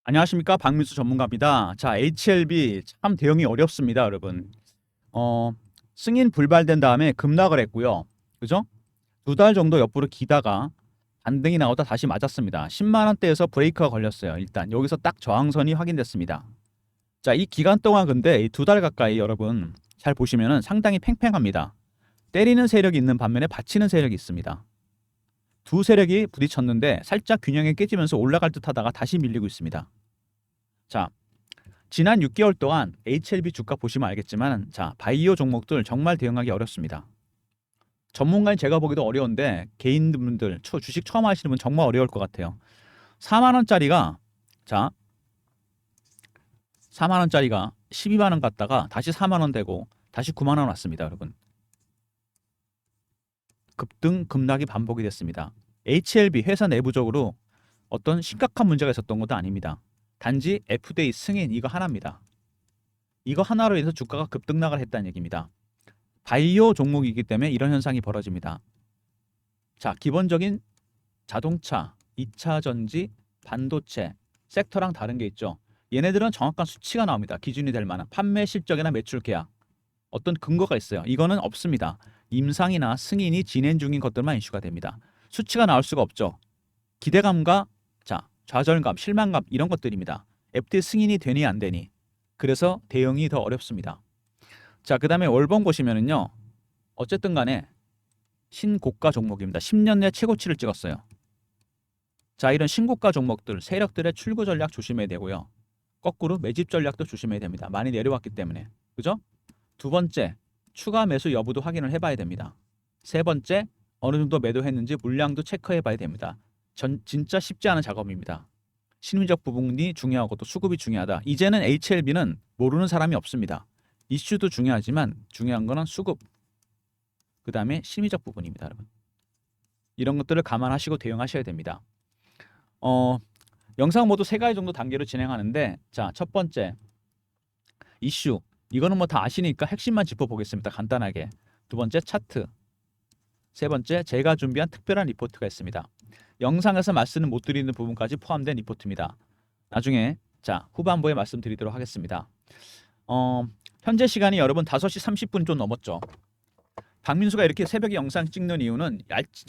안녕하십니까, 박민수 전문가입니다. 자, HLB 참 대응이 어렵습니다, 여러분. 어, 승인 불발된 다음에 급락을 했고요. 그죠? 2달 정도 옆으로 기다가 반등이 나오다 다시 맞았습니다. 10만 원대에서 브레이크가 걸렸어요. 일단 여기서 딱 저항선이 확인됐습니다. 자, 이 기간 동안 근데 이 2달 가까이 여러분 잘 보시면은 상당히 팽팽합니다. 때리는 세력이 있는 반면에 받치는 세력이 있습니다. 두 세력이 부딪혔는데 살짝 균형이 깨지면서 올라갈 듯 하다가 다시 밀리고 있습니다. 자, 지난 6개월 동안 HLB 주가 보시면 알겠지만, 자, 바이오 종목들 정말 대응하기 어렵습니다. 전문가인 제가 보기도 어려운데 개인분들 주식 처음 하시는 분 정말 어려울 것 같아요. 4만 원짜리가, 자, 4만 원짜리가 12만 원 갔다가 다시 4만 원 되고 다시 9만 원 왔습니다, 여러분. 급등 급락이 반복이 됐습니다. HLB 회사 내부적으로 어떤 심각한 문제가 있었던 것도 아닙니다. 단지 FDA 승인 이거 하나입니다. 이거 하나로 인해서 주가가 급등락을 했다는 얘기입니다. 바이오 종목이기 때문에 이런 현상이 벌어집니다. 자, 기본적인 자동차, 2차 전지, 반도체 섹터랑 다른 게 있죠. 얘네들은 정확한 수치가 나옵니다. 기준이 될 만한 판매 실적이나 매출 계약 어떤 근거가 있어요. 이거는 없습니다. 임상이나 승인이 진행 중인 것들만 이슈가 됩니다. 수치가 나올 수가 없죠. 기대감과 자, 좌절감, 실망감 이런 것들입니다. FT 승인이 되니 안 되니. 그래서 대응이 더 어렵습니다. 자, 그다음에 월봉 보시면은요. 어쨌든 간에 신고가 종목입니다. 10년 내 최고치를 찍었어요. 자, 이런 신고가 종목들 세력들의 출구 전략 조심해야 되고요. 거꾸로 매집 전략도 조심해야 됩니다. 많이 내려왔기 때문에. 그죠? 두 번째, 추가 매수 여부도 확인을 해봐야 됩니다. 세 번째, 어느 정도 매도했는지 물량도 체크해봐야 됩니다. 진짜 쉽지 않은 작업입니다. 심리적 부분이 중요하고 또 수급이 중요하다. 이제는 HLB는 모르는 사람이 없습니다. 이슈도 중요하지만 중요한 거는 수급, 그 다음에 심리적 부분입니다, 여러분. 이런 것들을 감안하시고 대응하셔야 됩니다. 영상 모두 3가지 정도 단계로 진행하는데, 자, 첫 번째 이슈, 이거는 뭐 다 아시니까 핵심만 짚어보겠습니다. 간단하게. 두 번째 차트, 세 번째 제가 준비한 특별한 리포트가 있습니다. 영상에서 말씀을 못 드리는 부분까지 포함된 리포트입니다. 나중에 자, 후반부에 말씀드리도록 하겠습니다. 현재 시간이 여러분 5시 30분 좀 넘었죠. 박민수가 이렇게 새벽에 영상 찍는 이유는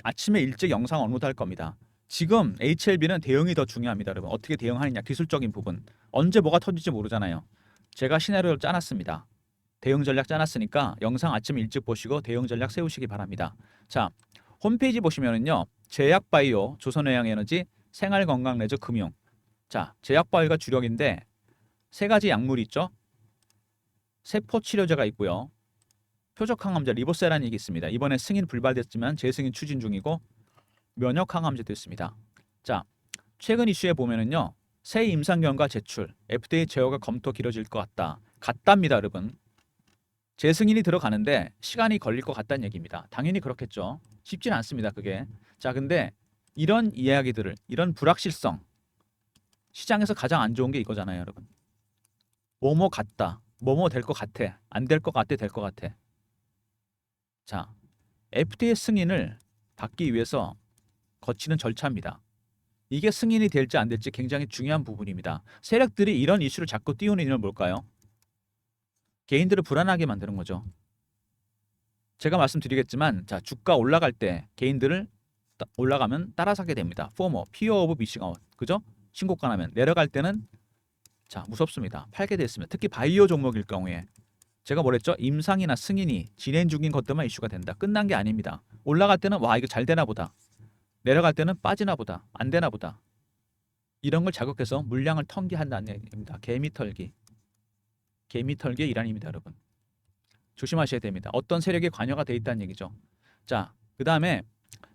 아침에 일찍 영상 업로드 할 겁니다. 지금 HLB는 대응이 더 중요합니다, 여러분. 어떻게 대응하느냐, 기술적인 부분. 언제 뭐가 터질지 모르잖아요. 제가 시나리오를 짜놨습니다. 대응 전략 짜놨으니까 영상 아침 일찍 보시고 대응 전략 세우시기 바랍니다. 자, 홈페이지 보시면은요. 제약바이오, 조선해양에너지, 생활건강 내저 금융. 자, 제약바이오가 주력인데 3가지 약물이 있죠. 세포치료제가 있고요. 표적항암제 리보세라닉이 있습니다. 이번에 승인 불발됐지만 재승인 추진 중이고 면역항암제도 있습니다. 자, 최근 이슈에 보면은요. 새 임상경과 제출, FDA 제어가 검토 길어질 것 같답니다, 여러분. 재승인이 들어가는데 시간이 걸릴 것 같다는 얘기입니다. 당연히 그렇겠죠. 쉽지는 않습니다, 그게. 자, 근데 이런 이야기들을, 이런 불확실성, 시장에서 가장 안 좋은 게 이거잖아요, 여러분. 뭐뭐 같다, 뭐뭐 될 것 같아, 안 될 것 같아, 될 것 같아. 자, FDA 승인을 받기 위해서 거치는 절차입니다. 이게 승인이 될지 안 될지 굉장히 중요한 부분입니다. 세력들이 이런 이슈를 자꾸 띄우는 이유는 뭘까요? 개인들을 불안하게 만드는 거죠. 제가 말씀드리겠지만, 자, 주가 올라갈 때 개인들을 올라가면 따라 사게 됩니다. 포모, 피어 오브 미싱 아웃. 그죠? 신고가 나면 내려갈 때는 자, 무섭습니다. 팔게 됐으면 특히 바이오 종목일 경우에 제가 뭐랬죠? 임상이나 승인이 진행 중인 것들만 이슈가 된다. 끝난 게 아닙니다. 올라갈 때는 와, 이거 잘 되나 보다. 내려갈 때는 빠지나 보다. 안 되나 보다. 이런 걸 자극해서 물량을 턴기한다는 얘기입니다. 개미털기. 개미털기의 일환입니다, 여러분. 조심하셔야 됩니다. 어떤 세력에 관여가 돼 있다는 얘기죠. 자, 그 다음에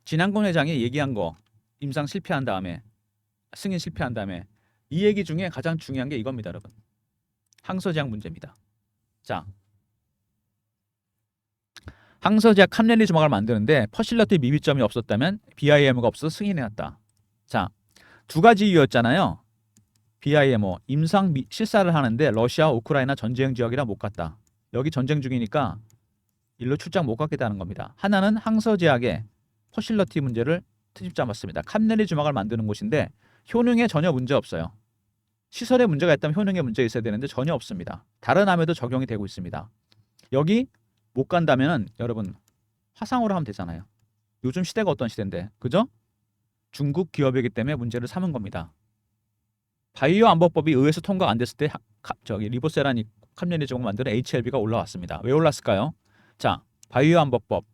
진한권 회장이 얘기한 거 임상 실패한 다음에 승인 실패한 다음에 이 얘기 중에 가장 중요한 게 이겁니다, 여러분. 항서제약 문제입니다. 자, 항서제약 캄렐리조막을 만드는데 퍼실러티 미비점이 없었다면 BIMO가 없어서 승인해왔다. 자, 2가지 이유였잖아요. BIMO 임상 실사를 하는데 러시아 우크라이나 전쟁 지역이라 못 갔다. 여기 전쟁 중이니까 일로 출장 못 갔겠다는 겁니다. 하나는 항서제약의 퍼실러티 문제를 트집 잡았습니다. 캄넬리주막을 만드는 곳인데 효능에 전혀 문제 없어요. 시설에 문제가 있다면 효능에 문제가 있어야 되는데 전혀 없습니다. 다른 암에도 적용이 되고 있습니다. 여기 못 간다면 여러분 화상으로 하면 되잖아요. 요즘 시대가 어떤 시대인데, 그죠? 중국 기업이기 때문에 문제를 삼은 겁니다. 바이오 안보법이 의회에서 통과 안 됐을 때 리보세라니 캄렌리즘을 만드는 HLB가 올라왔습니다. 왜 올랐을까요? 자, 바이오 안보법.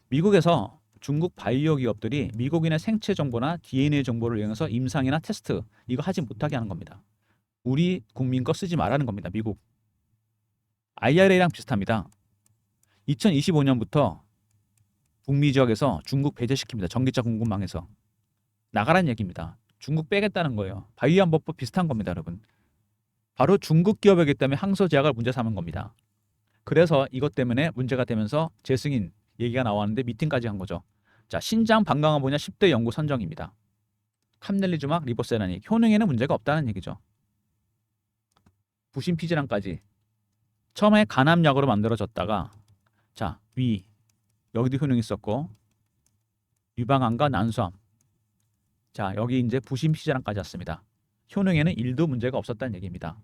미국에서 중국 바이오 기업들이 미국인의 생체 정보나 DNA 정보를 이용해서 임상이나 테스트 이거 하지 못하게 하는 겁니다. 우리 국민 거 쓰지 말라는 겁니다. 미국. IRA랑 비슷합니다. 2025년부터 북미 지역에서 중국 배제시킵니다. 전기차 공급망에서. 나가란 얘기입니다. 중국 빼겠다는 거예요. 바이오 안보법 비슷한 겁니다, 여러분. 바로 중국 기업이기 때문에 항소 제약을 문제 삼은 겁니다. 그래서 이것 때문에 문제가 되면서 재승인 얘기가 나왔는데 미팅까지 한 거죠. 자, 신장 방광암 분야 10대 연구 선정입니다. 캄넬리주막, 리보세라닉 효능에는 문제가 없다는 얘기죠. 부신피질환까지 처음에 간암약으로 만들어졌다가 자, 위 여기도 효능이 있었고 유방암과 난소암 자, 여기 이제 부신피질환까지 왔습니다. 효능에는 1도 문제가 없었다는 얘기입니다.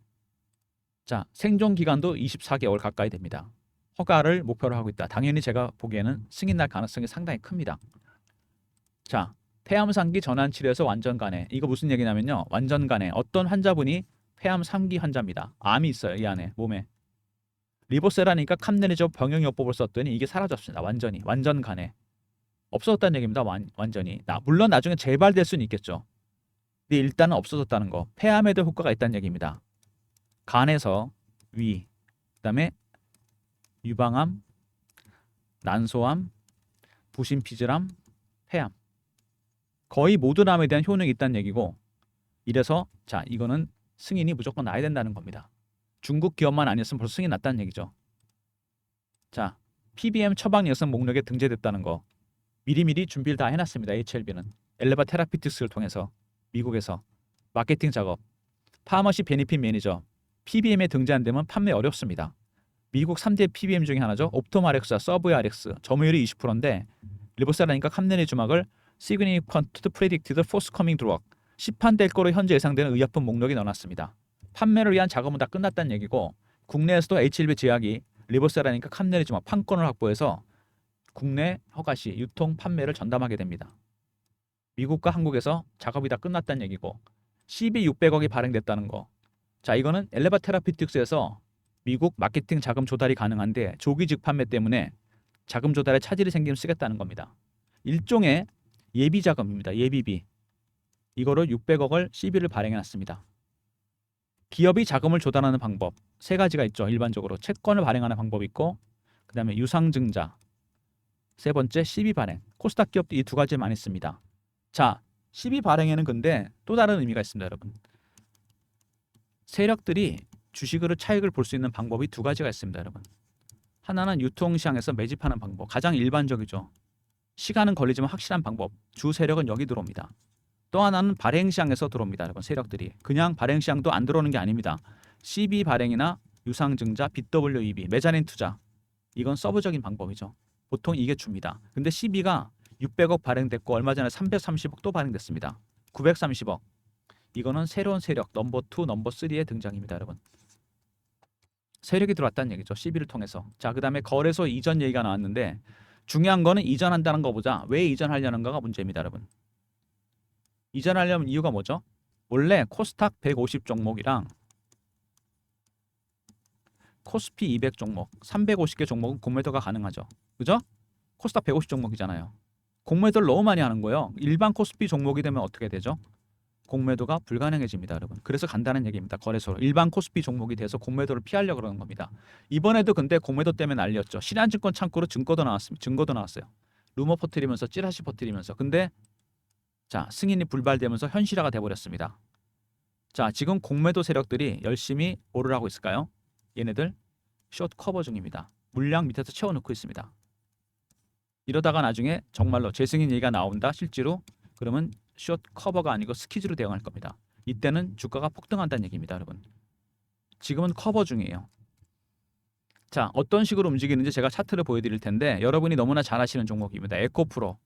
자, 생존 기간도 24개월 가까이 됩니다. 허가를 목표로 하고 있다. 당연히 제가 보기에는 승인 날 가능성이 상당히 큽니다. 자, 폐암 3기 전환 치료에서 완전 간해. 이거 무슨 얘기냐면요. 완전 간해. 어떤 환자분이 폐암 3기 환자입니다. 암이 있어요. 이 안에 몸에. 리보세라니까 캄넬리저 병용요법을 썼더니 이게 사라졌습니다. 완전히. 완전 간해. 없어졌다는 얘기입니다. 완전히. 물론 나중에 재발될 수는 있겠죠. 근데 일단은 없어졌다는 거. 폐암에도 효과가 있다는 얘기입니다. 간에서 위, 그다음에 유방암, 난소암, 부신피질암, 폐암. 거의 모든 암에 대한 효능이 있다는 얘기고 이래서 자, 이거는 승인이 무조건 나야 된다는 겁니다. 중국 기업만 아니었으면 벌써 승인 났다는 얘기죠. 자, PBM 처방 예선 목록에 등재됐다는 거. 미리미리 준비를 다 해놨습니다. HLB는 엘레바 테라피틱스를 통해서 미국에서 마케팅 작업, 파머시 베니핏 매니저, PBM에 등재 안 되면 판매 어렵습니다. 미국 3대 PBM 중에 하나죠. 옵토마렉스와 서브야렉스, 점유율이 20%인데 리보세라니까 캄넬리주막을 significant predicted forthcoming drug 시판될 거로 현재 예상되는 의약품 목록에 넣어놨습니다. 판매를 위한 작업은 다 끝났다는 얘기고 국내에서도 HLB 제약이 리보세라니까 캄넬리주막 판권을 확보해서 국내 허가시 유통 판매를 전담하게 됩니다. 미국과 한국에서 작업이 다 끝났다는 얘기고 CB 600억이 발행됐다는 거. 자, 이거는 엘레바 테라피틱스에서 미국 마케팅 자금 조달이 가능한데 조기 직판매 때문에 자금 조달에 차질이 생기면 쓰겠다는 겁니다. 일종의 예비 자금입니다. 예비비. 이거를 600억을 CB를 발행해놨습니다. 기업이 자금을 조달하는 방법 세 가지가 있죠. 일반적으로 채권을 발행하는 방법이 있고 그 다음에 유상증자 세 번째 CB 발행. 코스닥 기업도 이 두 가지 많이 씁니다. 자, CB 발행에는 근데 또 다른 의미가 있습니다. 여러분. 세력들이 주식으로 차익을 볼 수 있는 방법이 두 가지가 있습니다. 여러분. 하나는 유통시장에서 매집하는 방법. 가장 일반적이죠. 시간은 걸리지만 확실한 방법. 주 세력은 여기 들어옵니다. 또 하나는 발행시장에서 들어옵니다. 여러분. 세력들이. 그냥 발행시장도 안 들어오는 게 아닙니다. CB 발행이나 유상증자, BWEB, 메자닌 투자. 이건 서브적인 방법이죠. 보통 이게 줍니다. 근데 CB가 600억 발행됐고 얼마 전에 330억 또 발행됐습니다. 930억. 이거는 새로운 세력 넘버 2, 넘버 3의 등장입니다. 여러분. 세력이 들어왔다는 얘기죠. CB를 통해서. 자, 그 다음에 거래소 이전 얘기가 나왔는데 중요한 거는 이전한다는 것보다 왜 이전하려는가가 문제입니다. 여러분. 이전하려면 이유가 뭐죠? 원래 코스닥 150 종목이랑 코스피 200 종목, 350개 종목은 공매도가 가능하죠. 그죠? 코스닥 150 종목이잖아요. 공매도를 너무 많이 하는 거예요. 일반 코스피 종목이 되면 어떻게 되죠? 공매도가 불가능해집니다, 여러분. 그래서 간다는 얘기입니다. 거래소로. 일반 코스피 종목이 돼서 공매도를 피하려고 그러는 겁니다. 이번에도 근데 공매도 때문에 난리였죠. 신한증권 창구로 증거도 나왔어요. 루머 퍼뜨리면서 찌라시 퍼뜨리면서. 근데 자, 승인이 불발되면서 현실화가 돼버렸습니다. 자, 지금 공매도 세력들이 열심히 뭐를 하고 있을까요? 얘네들 숏 커버 중입니다. 물량 밑에서 채워놓고 있습니다. 이러다가 나중에 정말로 재승인 얘기가 나온다 실제로 그러면 숏 커버가 아니고 스퀴즈로 대응할 겁니다. 이때는 주가가 폭등한다는 얘기입니다. 여러분. 지금은 커버 중이에요. 자, 어떤 식으로 움직이는지 제가 차트를 보여드릴 텐데 여러분이 너무나 잘 아시는 종목입니다. 에코프로.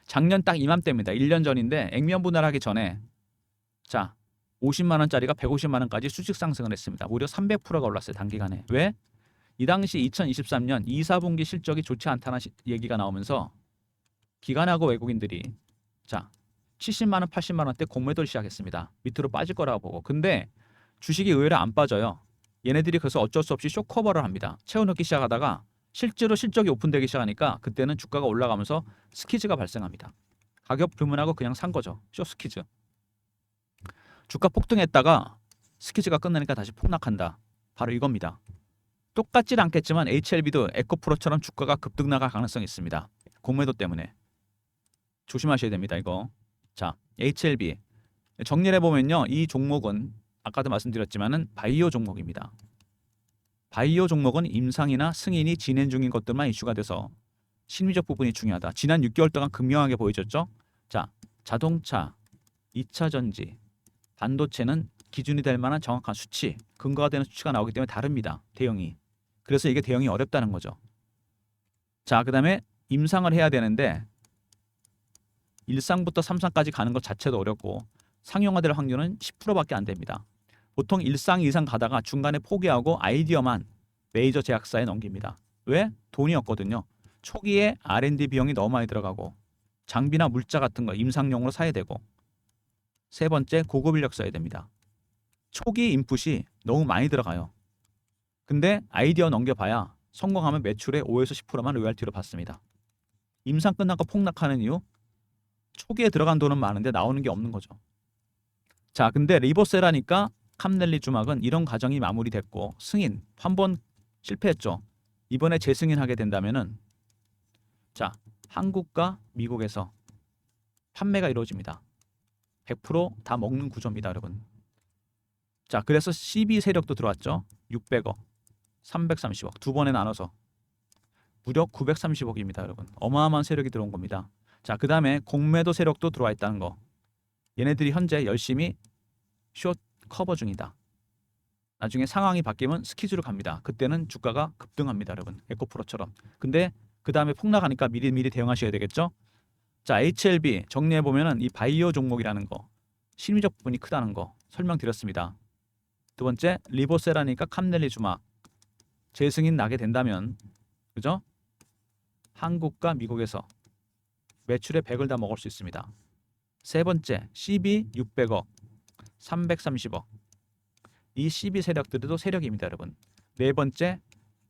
작년 딱 이맘때입니다. 1년 전인데 액면 분할하기 전에 자, 50만 원짜리가 150만 원까지 수직 상승을 했습니다. 무려 300%가 올랐어요. 단기간에. 왜? 이 당시 2023년 2, 4분기 실적이 좋지 않다는 얘기가 나오면서 기관하고 외국인들이 자 70만 원, 80만 원대 공매도를 시작했습니다. 밑으로 빠질 거라고 보고. 근데 주식이 의외로 안 빠져요. 얘네들이 그래서 어쩔 수 없이 쇼커버를 합니다. 채워넣기 시작하다가 실제로 실적이 오픈되기 시작하니까 그때는 주가가 올라가면서 스키즈가 발생합니다. 가격 불문하고 그냥 산 거죠. 쇼스키즈. 주가 폭등했다가 스키즈가 끝나니까 다시 폭락한다. 바로 이겁니다. 똑같진 않겠지만 HLB도 에코프로처럼 주가가 급등 나갈 가능성이 있습니다. 공매도 때문에. 조심하셔야 됩니다. 이거. 자, HLB. 정리를 해보면요. 이 종목은 아까도 말씀드렸지만은 바이오 종목입니다. 바이오 종목은 임상이나 승인이 진행 중인 것들만 이슈가 돼서 심리적 부분이 중요하다. 지난 6개월 동안 극명하게 보여줬죠. 자, 자동차, 2차 전지, 반도체는 기준이 될 만한 정확한 수치, 근거가 되는 수치가 나오기 때문에 다릅니다. 대응이. 그래서 이게 대응이 어렵다는 거죠. 자, 그 다음에 임상을 해야 되는데 1상부터 3상까지 가는 것 자체도 어렵고 상용화될 확률은 10%밖에 안 됩니다. 보통 1상 이상 가다가 중간에 포기하고 아이디어만 메이저 제약사에 넘깁니다. 왜? 돈이 없거든요. 초기에 R&D 비용이 너무 많이 들어가고 장비나 물자 같은 거 임상용으로 사야 되고 세 번째 고급 인력 써야 됩니다. 초기 인풋이 너무 많이 들어가요. 근데 아이디어 넘겨봐야 성공하면 매출의 5에서 10%만 로열티로 받습니다. 임상 끝나고 폭락하는 이유? 초기에 들어간 돈은 많은데 나오는 게 없는 거죠. 자, 근데 리보세라니까 캄넬리 주막은 이런 과정이 마무리됐고 승인 한 번 실패했죠. 이번에 재승인하게 된다면은 자, 한국과 미국에서 판매가 이루어집니다. 100% 다 먹는 구조입니다, 여러분. 자, 그래서 CB 세력도 들어왔죠. 600억, 330억 두 번에 나눠서 무려 930억입니다, 여러분. 어마어마한 세력이 들어온 겁니다. 자, 그 다음에 공매도 세력도 들어와 있다는 거. 얘네들이 현재 열심히 숏 커버 중이다. 나중에 상황이 바뀌면 스키즈로 갑니다. 그때는 주가가 급등합니다, 여러분. 에코프로처럼. 근데 그 다음에 폭락하니까 미리 대응하셔야 되겠죠. 자, HLB 정리해 보면은 이 바이오 종목이라는 거, 심리적 부분이 크다는 거 설명드렸습니다. 두 번째, 리보세라니까 캄넬리 주막 재승인 나게 된다면, 그죠? 한국과 미국에서 매출의 100을 다 먹을 수 있습니다. 세 번째, CB 600억, 330억. 이 CB 세력들도 세력입니다, 여러분. 네 번째,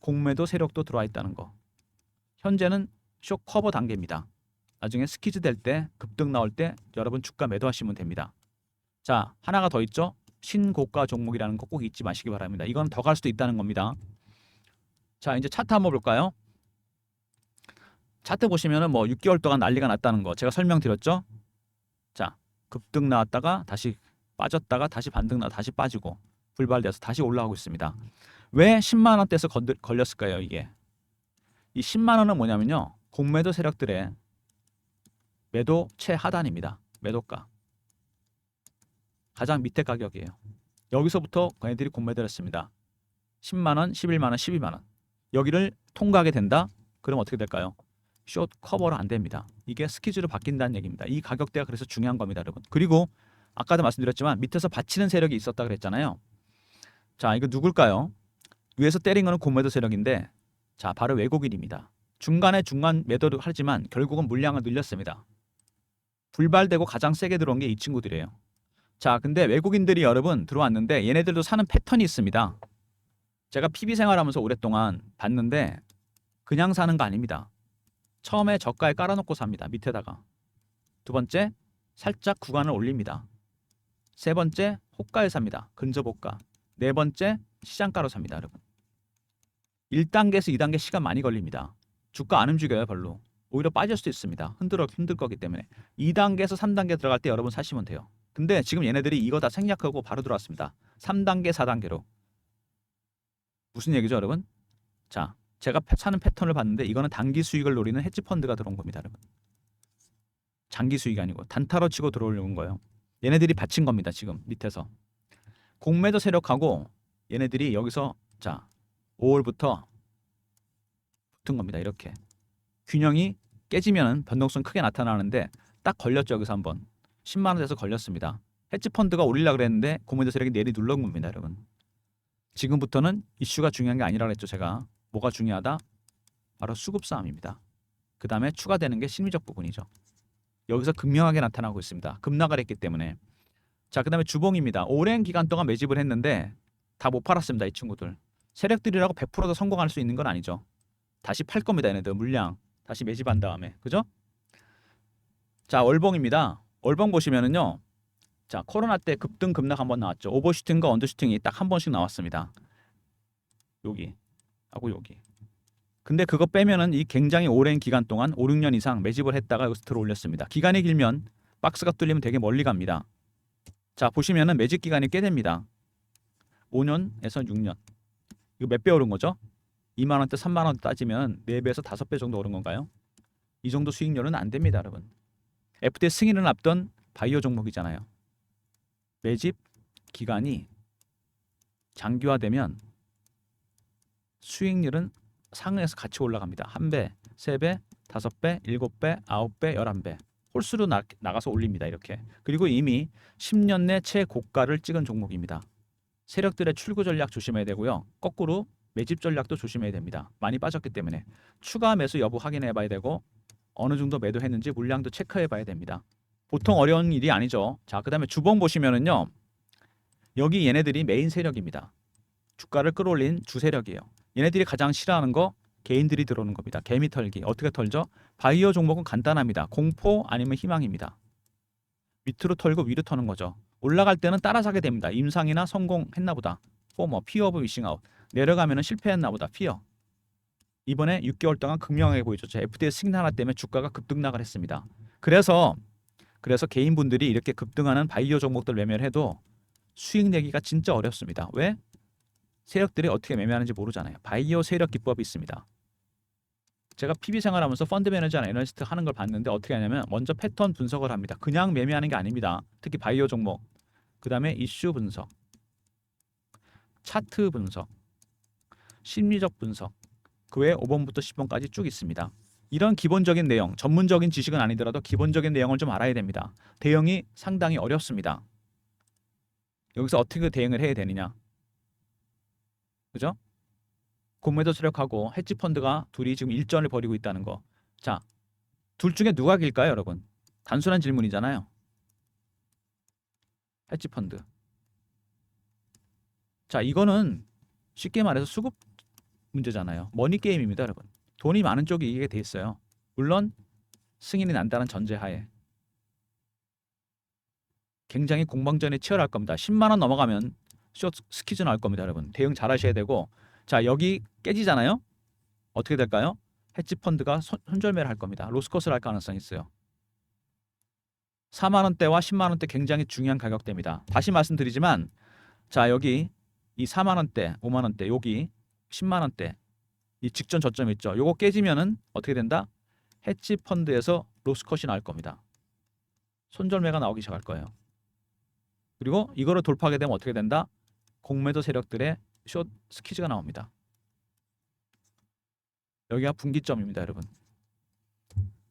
공매도 세력도 들어와 있다는 거. 현재는 쇼 커버 단계입니다. 나중에 스키즈 될 때, 급등 나올 때 여러분 주가 매도하시면 됩니다. 자, 하나가 더 있죠. 신고가 종목이라는 거 꼭 잊지 마시기 바랍니다. 이건 더 갈 수도 있다는 겁니다. 자, 이제 차트 한번 볼까요? 차트 보시면은 뭐 6개월 동안 난리가 났다는 거 제가 설명드렸죠. 자, 급등 나왔다가 다시 빠졌다가 다시 반등 나 다시 빠지고 불발돼서 다시 올라가고 있습니다. 왜 10만 원대에서 걸렸을까요, 이게? 이 10만 원은 뭐냐면요. 공매도 세력들의 매도 최하단입니다. 매도가. 가장 밑에 가격이에요. 여기서부터 얘네들이 공매도를 했습니다. 10만 원, 11만 원, 12만 원. 여기를 통과하게 된다? 그럼 어떻게 될까요? 숏 커버로 안 됩니다. 이게 스키즈로 바뀐다는 얘기입니다. 이 가격대가 그래서 중요한 겁니다, 여러분. 그리고 아까도 말씀드렸지만 밑에서 받치는 세력이 있었다 그랬잖아요. 자, 이거 누굴까요? 위에서 때린 거는 공매도 세력인데 자, 바로 외국인입니다. 중간 매도를 하지만 결국은 물량을 늘렸습니다. 불발되고 가장 세게 들어온 게 이 친구들이에요. 자, 근데 외국인들이 여러분 들어왔는데 얘네들도 사는 패턴이 있습니다. 제가 PB 생활하면서 오랫동안 봤는데 그냥 사는 거 아닙니다. 처음에 저가에 깔아놓고 삽니다. 밑에다가. 두 번째, 살짝 구간을 올립니다. 세 번째, 호가에 삽니다. 근접 호가. 네 번째, 시장가로 삽니다, 여러분. 1단계에서 2단계 시간 많이 걸립니다. 주가 안 움직여요, 별로. 오히려 빠질 수도 있습니다. 힘들 거기 때문에. 2단계에서 3단계 들어갈 때 여러분 사시면 돼요. 근데 지금 얘네들이 이거 다 생략하고 바로 들어왔습니다. 3단계, 4단계로. 무슨 얘기죠, 여러분? 자, 제가 사는 패턴을 봤는데 이거는 단기 수익을 노리는 헤지펀드가 들어온 겁니다, 여러분. 장기 수익이 아니고 단타로 치고 들어오려는 거예요. 얘네들이 받친 겁니다, 지금 밑에서. 공매도 세력하고 얘네들이 여기서 자 5월부터 붙은 겁니다. 이렇게 균형이 깨지면 변동성 크게 나타나는데 딱 걸렸죠. 여기서 한번 10만 원에서 걸렸습니다. 헤지펀드가 올리려고 그랬는데 공매도 세력이 내리 눌러온 겁니다, 여러분. 지금부터는 이슈가 중요한 게 아니라 그랬죠, 제가. 뭐가 중요하다? 바로 수급 싸움입니다. 그 다음에 추가되는 게 심리적 부분이죠. 여기서 극명하게 나타나고 있습니다. 급락을 했기 때문에. 자, 그 다음에 주봉입니다. 오랜 기간 동안 매집을 했는데 다 못 팔았습니다, 이 친구들. 세력들이라고 100%더 성공할 수 있는 건 아니죠. 다시 팔 겁니다, 얘네들. 물량 다시 매집한 다음에. 그죠? 자, 월봉입니다. 월봉 보시면은요. 자, 코로나 때 급등 급락 한번 나왔죠. 오버슈팅과 언더슈팅이 딱 한 번씩 나왔습니다. 여기 하고 여기. 근데 그거 빼면은 이 굉장히 오랜 기간 동안 5, 6년 이상 매집을 했다가 여기서 들어 올렸습니다. 기간이 길면 박스가 뚫리면 되게 멀리 갑니다. 자, 보시면은 매집 기간이 꽤 됩니다. 5년에서 6년. 이거 몇 배 오른 거죠? 2만 원대, 3만 원대 따지면 4배에서 5배 정도 오른 건가요? 이 정도 수익률은 안 됩니다, 여러분. FT 승인을 앞둔 바이오 종목이잖아요. 매집 기간이 장기화되면 수익률은 상에서 같이 올라갑니다. 1배, 3배, 5배, 7배, 9배, 11배. 홀수로 나가서 올립니다. 이렇게. 그리고 이미 10년 내 최고가를 찍은 종목입니다. 세력들의 출구 전략 조심해야 되고요. 거꾸로 매집 전략도 조심해야 됩니다. 많이 빠졌기 때문에 추가 매수 여부 확인해 봐야 되고 어느 정도 매도했는지 물량도 체크해 봐야 됩니다. 보통 어려운 일이 아니죠. 자, 그다음에 주봉 보시면은요. 여기 얘네들이 메인 세력입니다. 주가를 끌어올린 주 세력이에요. 얘네들이 가장 싫어하는 거 개인들이 들어오는 겁니다. 개미 털기. 어떻게 털죠? 바이오 종목은 간단합니다. 공포 아니면 희망입니다. 밑으로 털고 위로 터는 거죠. 올라갈 때는 따라 사게 됩니다. 임상이나 성공했나 보다. 포머, 피어 오브 위싱 아웃. 내려가면은 실패했나 보다. 피어. 이번에 6개월 동안 극명하게 보여줬죠. FDA 승인 하나 때문에 주가가 급등락을 했습니다. 그래서 개인분들이 이렇게 급등하는 바이오 종목들 매매를 해도 수익 내기가 진짜 어렵습니다. 왜? 세력들이 어떻게 매매하는지 모르잖아요. 바이오 세력 기법이 있습니다. 제가 PB 생활하면서 펀드 매니저나 애널리스트 하는 걸 봤는데 어떻게 하냐면 먼저 패턴 분석을 합니다. 그냥 매매하는 게 아닙니다. 특히 바이오 종목. 그 다음에 이슈 분석, 차트 분석, 심리적 분석. 그 외에 5번부터 10번까지 쭉 있습니다. 이런 기본적인 내용, 전문적인 지식은 아니더라도 기본적인 내용을 좀 알아야 됩니다. 대응이 상당히 어렵습니다. 여기서 어떻게 대응을 해야 되느냐? 그죠? 공매도 세력하고 헤지펀드가 둘이 지금 일전을 벌이고 있다는 거. 자, 둘 중에 누가 길까요, 여러분? 단순한 질문이잖아요. 헤지펀드. 자, 이거는 쉽게 말해서 수급 문제잖아요. 머니 게임입니다, 여러분. 돈이 많은 쪽이 이기게 돼 있어요. 물론 승인이 난다는 전제하에. 굉장히 공방전이 치열할 겁니다. 10만 원 넘어가면 숏 스퀴즈 나올 겁니다, 여러분. 대응 잘 하셔야 되고. 자, 여기 깨지잖아요. 어떻게 될까요? 헤지펀드가 손절매를 할 겁니다. 로스컷을 할 가능성이 있어요. 4만 원대와 10만 원대 굉장히 중요한 가격대입니다. 다시 말씀드리지만 자, 여기 이 4만 원대, 5만 원대, 여기 10만 원대 이 직전 저점 있죠. 요거 깨지면은 어떻게 된다? 헤지펀드에서 로스컷이 나올 겁니다. 손절매가 나오기 시작할 거예요. 그리고 이거를 돌파하게 되면 어떻게 된다? 공매도 세력들의 숏 스퀴즈가 나옵니다. 여기가 분기점입니다, 여러분.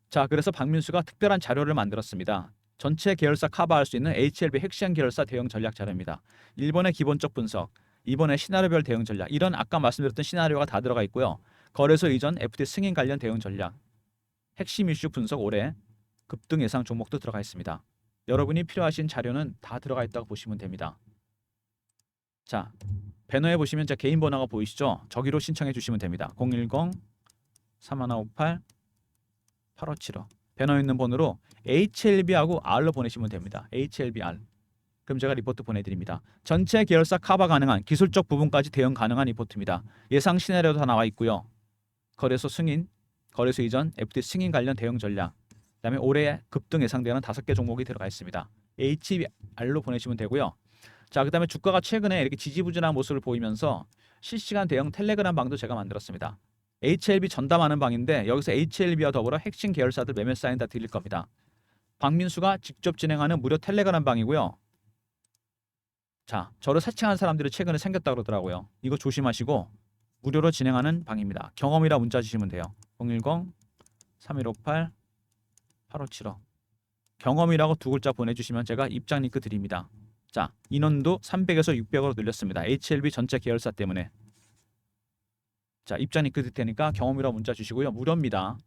자, 그래서 박민수가 특별한 자료를 만들었습니다. 전체 계열사 커버할 수 있는 HLB 핵시한 계열사 대응 전략 자료입니다. 1번의 기본적 분석, 2번의 시나리오별 대응 전략. 이런 아까 말씀드렸던 시나리오가 다 들어가 있고요. 거래소 이전 FT 승인 관련 대응 전략, 핵심 이슈 분석 올해 급등 예상 종목도 들어가 있습니다. 여러분이 필요하신 자료는 다 들어가 있다고 보시면 됩니다. 자, 배너에 보시면 제 개인 번호가 보이시죠? 저기로 신청해 주시면 됩니다. 010-3158-8575 배너에 있는 번호로 HLB하고 R로 보내시면 됩니다. HLBR. 그럼 제가 리포트 보내드립니다. 전체 계열사 커버 가능한 기술적 부분까지 대응 가능한 리포트입니다. 예상 시나리오도 다 나와 있고요. 거래소 승인, 거래소 이전, FT 승인 관련 대응 전략, 그다음에 올해 급등 예상되는 5개 종목이 들어가 있습니다. HBR로 보내시면 되고요. 자, 그다음에 주가가 최근에 이렇게 지지부진한 모습을 보이면서 실시간 대응 텔레그램 방도 제가 만들었습니다. HLB 전담하는 방인데 여기서 HLB와 더불어 핵심 계열사들 매매 사인 다 드릴 겁니다. 박민수가 직접 진행하는 무료 텔레그램 방이고요. 자, 저를 사칭한 사람들이 최근에 생겼다고 그러더라고요. 이거 조심하시고 무료로 진행하는 방입니다. 경험이라 문자 주시면 돼요. 010-3158-8575 경험이라고 두 글자 보내주시면 제가 입장 링크 드립니다. 자, 인원도 300에서 600으로 늘렸습니다. HLB 전체 계열사 때문에. 자, 입장 링크 드릴 테니까 경험이라고 문자 주시고요. 무료입니다.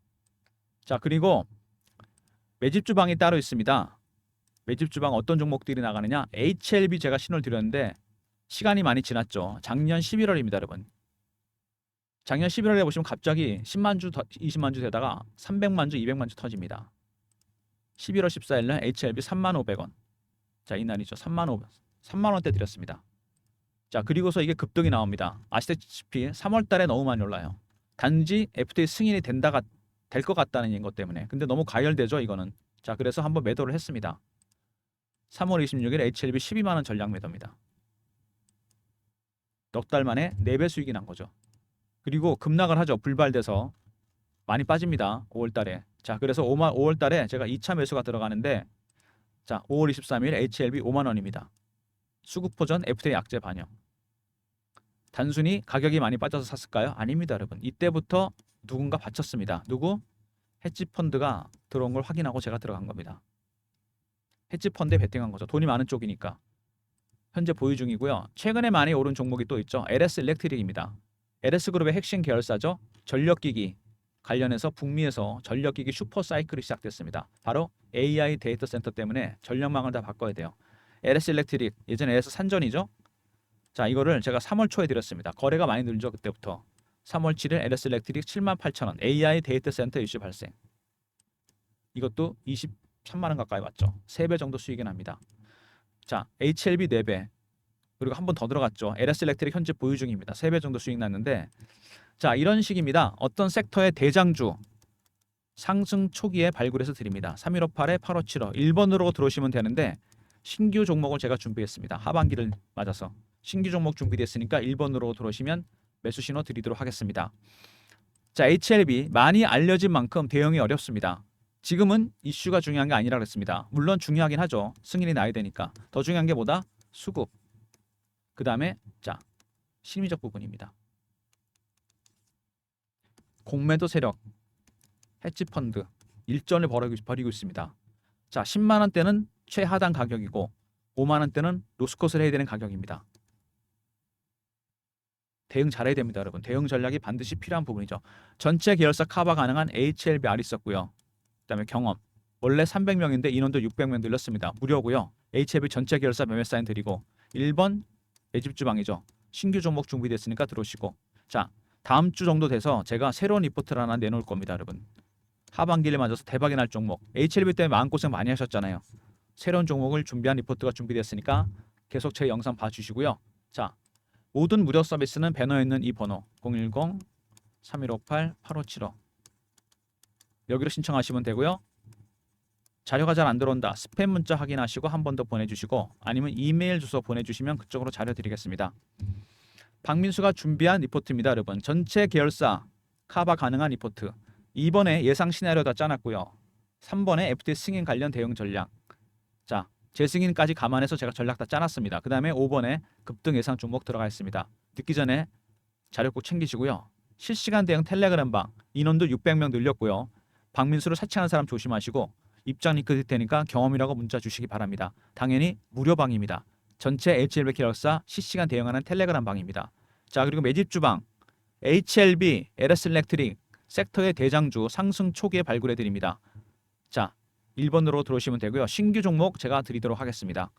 자, 그리고 매집 주방이 따로 있습니다. 매집 주방 어떤 종목들이 나가느냐? HLB 제가 신호를 드렸는데 시간이 많이 지났죠. 작년 11월입니다, 여러분. 작년 11월에 보시면 갑자기 10만 주, 20만 주 되다가 300만 주, 200만 주 터집니다. 11월 14일 날 HLB 3,500원. 자, 이날이죠. 3만 원대 드렸습니다. 자, 그리고서 이게 급등이 나옵니다. 아시다시피 3월 달에 너무 많이 올라요. 단지 FTA 승인이 될 것 같다는 것 때문에. 근데 너무 가열되죠, 이거는. 자, 그래서 한번 매도를 했습니다. 3월 26일 HLB 12만 원 전량 매도입니다. 넉 달 만에 4배 수익이 난 거죠. 그리고 급락을 하죠. 불발돼서 많이 빠집니다. 5월 달에. 자, 그래서 5월 달에 제가 2차 매수가 들어가는데 자, 5월 23일 HLB 5만 원입니다. 수급포전 FTA 약재 반영. 단순히 가격이 많이 빠져서 샀을까요? 아닙니다, 여러분. 이때부터 누군가 받쳤습니다. 누구? 헤지펀드가 들어온 걸 확인하고 제가 들어간 겁니다. 헤지펀드에 베팅한 거죠. 돈이 많은 쪽이니까. 현재 보유 중이고요. 최근에 많이 오른 종목이 또 있죠. LS 일렉트릭입니다. LS그룹의 핵심 계열사죠. 전력기기 관련해서 북미에서 전력기기 슈퍼사이클이 시작됐습니다. 바로 AI 데이터 센터 때문에 전력망을 다 바꿔야 돼요. LS 일렉트릭 예전에 LS 산전이죠. 자, 이거를 제가 3월 초에 드렸습니다. 거래가 많이 늘죠. 그때부터. 3월 7일 LS 일렉트릭 78,000원. AI 데이터 센터 이슈 발생. 이것도 23만 원 가까이 왔죠. 3배 정도 수익이 납니다. 자, HLB 4배. 그리고 한 번 더 들어갔죠. LS 일렉트릭 현재 보유 중입니다. 3배 정도 수익 났는데 자, 이런 식입니다. 어떤 섹터의 대장주 상승 초기에 발굴해서 드립니다. 3158에 8575 1번으로 들어오시면 되는데 신규 종목을 제가 준비했습니다. 하반기를 맞아서 신규 종목 준비됐으니까 1번으로 들어오시면 매수 신호 드리도록 하겠습니다. 자, HLB 많이 알려진 만큼 대응이 어렵습니다. 지금은 이슈가 중요한 게 아니라 그랬습니다. 물론 중요하긴 하죠. 승인이 나야 되니까. 더 중요한 게 뭐다? 수급. 그 다음에 자, 심리적 부분입니다. 공매도 세력, 헤지펀드 일전을 벌이고 있습니다. 자, 10만 원대는 최하단 가격이고 5만 원대는 로스컷을 해야 되는 가격입니다. 대응 잘해야 됩니다, 여러분. 대응 전략이 반드시 필요한 부분이죠. 전체 계열사 커버 가능한 HLBR 있었고요. 그다음에 경험 원래 300명인데 인원도 600명 늘렸습니다. 무료고요. HLB 전체 계열사 매매 사인 드리고 1번 매집 주방이죠. 신규 종목 준비됐으니까 들어오시고 자, 다음 주 정도 돼서 제가 새로운 리포트를 하나 내놓을 겁니다, 여러분. 하반기를 맞아서 대박이 날 종목. HLB 때문에 마음고생 많이 하셨잖아요. 새로운 종목을 준비한 리포트가 준비됐으니까 계속 제 영상 봐주시고요. 자, 모든 무료 서비스는 배너에 있는 이 번호 010-3158-8575 여기로 신청하시면 되고요. 자료가 잘 안 들어온다. 스팸 문자 확인하시고 한 번 더 보내주시고 아니면 이메일 주소 보내주시면 그쪽으로 자료 드리겠습니다. 박민수가 준비한 리포트입니다, 여러분. 전체 계열사 커버 가능한 리포트. 2번에 예상 시나리오 다 짜놨고요. 3번에 FTA 승인 관련 대응 전략. 자, 재승인까지 감안해서 제가 전략 다 짜놨습니다. 그 다음에 5번에 급등 예상 종목 들어가 있습니다. 듣기 전에 자료 꼭 챙기시고요. 실시간 대응 텔레그램방 인원도 600명 늘렸고요. 박민수를 사칭하는 사람 조심하시고 입장 링크 드릴 테니까 경험이라고 문자 주시기 바랍니다. 당연히 무료방입니다. 전체 HLB 계열사 실시간 대응하는 텔레그램 방입니다. 자, 그리고 매집 주방 HLB, LS 일렉트릭 섹터의 대장주 상승 초기에 발굴해 드립니다. 자, 1번으로 들어오시면 되고요. 신규 종목 제가 드리도록 하겠습니다.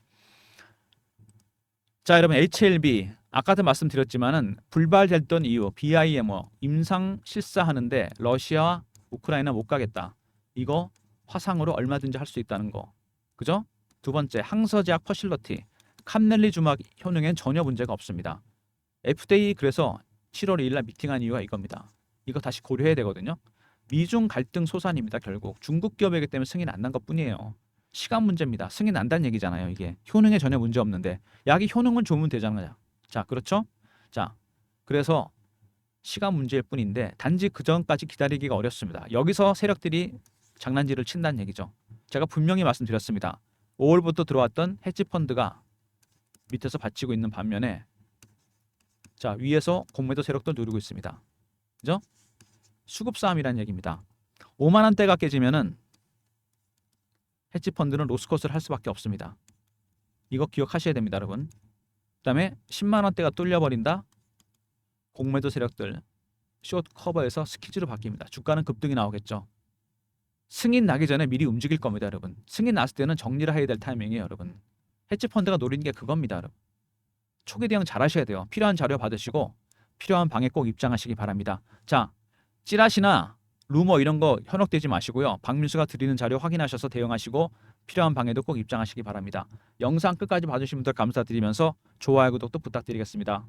자, 여러분 HLB 아까도 말씀드렸지만은 불발됐던 이유 BIMO 임상 실사하는데 러시아와 우크라이나 못 가겠다. 이거 화상으로 얼마든지 할 수 있다는 거. 그죠? 두 번째 항서제약 퍼실러티 캄넬리 주막 효능엔 전혀 문제가 없습니다. FDA 그래서 7월 2일 날 미팅한 이유가 이겁니다. 이거 다시 고려해야 되거든요. 미중 갈등 소산입니다. 결국 중국 기업이기 때문에 승인 안 난 것뿐이에요. 시간 문제입니다. 승인 난다는 얘기잖아요. 이게 효능에 전혀 문제 없는데 약이 효능은 좋으면 되잖아요. 자, 그렇죠? 자, 그래서 시간 문제일 뿐인데 단지 그 전까지 기다리기가 어렵습니다. 여기서 세력들이 장난질을 친다는 얘기죠. 제가 분명히 말씀드렸습니다. 5월부터 들어왔던 헤지펀드가 밑에서 받치고 있는 반면에 자, 위에서 공매도 세력도 누리고 있습니다. 그죠? 수급 싸움이라는 얘기입니다. 5만 원대가 깨지면은 헤지펀드는 로스컷을 할 수밖에 없습니다. 이거 기억하셔야 됩니다, 여러분. 그다음에 10만 원대가 뚫려버린다. 공매도 세력들 숏 커버에서 스키즈로 바뀝니다. 주가는 급등이 나오겠죠. 승인 나기 전에 미리 움직일 겁니다, 여러분. 승인 났을 때는 정리를 해야 될 타이밍이에요, 여러분. 헤지펀드가 노리는 게 그겁니다, 여러분. 초기 대응 잘 하셔야 돼요. 필요한 자료 받으시고 필요한 방에 꼭 입장하시기 바랍니다. 자, 찌라시나 루머 이런 거 현혹되지 마시고요. 박민수가 드리는 자료 확인하셔서 대응하시고 필요한 방에도 꼭 입장하시기 바랍니다. 영상 끝까지 봐주신 분들 감사드리면서 좋아요, 구독도 부탁드리겠습니다.